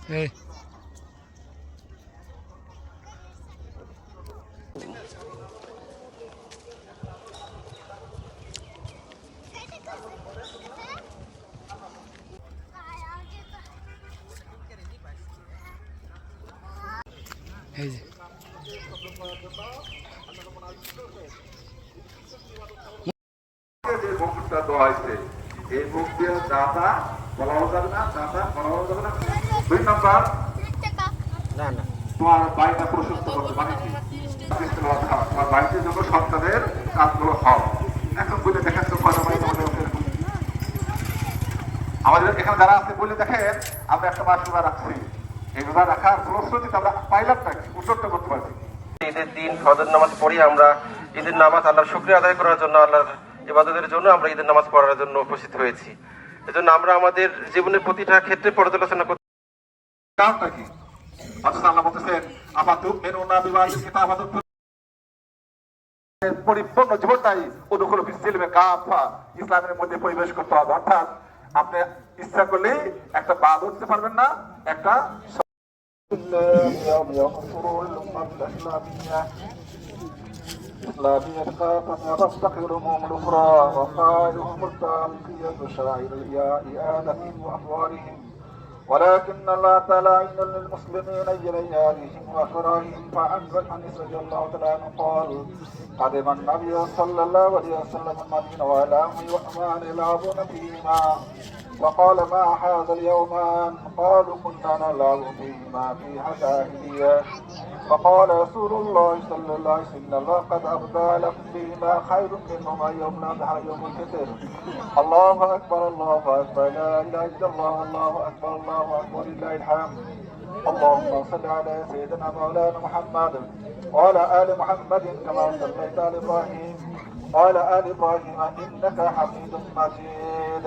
এই এই যে মুখটা দেওয়া হয়েছে এই মুখ দিয়ে দাতা বলাও যাবে না, দাতা বলাও যাবে না। 2 নম্বর, তোমার বাড়িটা প্রশস্ত করতে মানে কি তোমার বাড়িতে যত সন্তানের কাজগুলো হয়। এখন বলে দেখেন তো আমাদের এখানে যারা আছে বলে দেখেন আমরা একটা মাস রোজা রাখছি, এই রোজা রাখার ফলশ্রুতিতে আমরা পাইলাম নাকি উত্তরটা করতে পারছি। ঈদের দিন ফজর নামাজ পড়ি আমরা, ঈদের নামাজ আল্লাহর শুকরিয়া আদায় করার জন্য, আল্লাহর ইবাদতের জন্য আমরা ঈদের নামাজ পড়ার জন্য উপস্থিত হয়েছি। এজন্য আমরা আমাদের জীবনের প্রতিটা ক্ষেত্রে পর্যালোচনা করতে কারণটা কি? অথচ আল্লাহ বলতেছেন আমাদু মেনুনা বিবাহিত কিতাবাদু পরিপূর্ণ জীবনটাই উদুখুল ফিসিলমে কাফা, ইসলামের মধ্যে পরিবেশ করতে হবে। অর্থাৎ আপনি ইচ্ছা করলেই একটা বাদ উঠতে পারবেন না, একটা إسلامية خاطئة تفتقر أمم الأخرى وقائلهم التالقية شاعر إعادتهم وأحوالهم ولكن الله تعالى عين للمسلمين إليهم وأخرائهم فأنزل عن رضي الله تعالى عنه قال قدم النبي صلى الله عليه وسلم المدينة وعلى أمي وأمان يلعبون فيهما وقال ما هذا اليومان قالوا كنا نلعب فيهما في جاهلية فقال رسول الله صلى الله عليه وسلم الله قد أبدى لكم فيهما خير منهما يوم الأضحى يوم الفطر الله أكبر الله أكبر لا إله إلا الله الله أكبر الله أكبر لله الحمد اللهم صل على سيدنا مولانا محمد وعلى آل محمد كما صليت على إبراهيم وعلى آل إبراهيم إنك حميد مجيد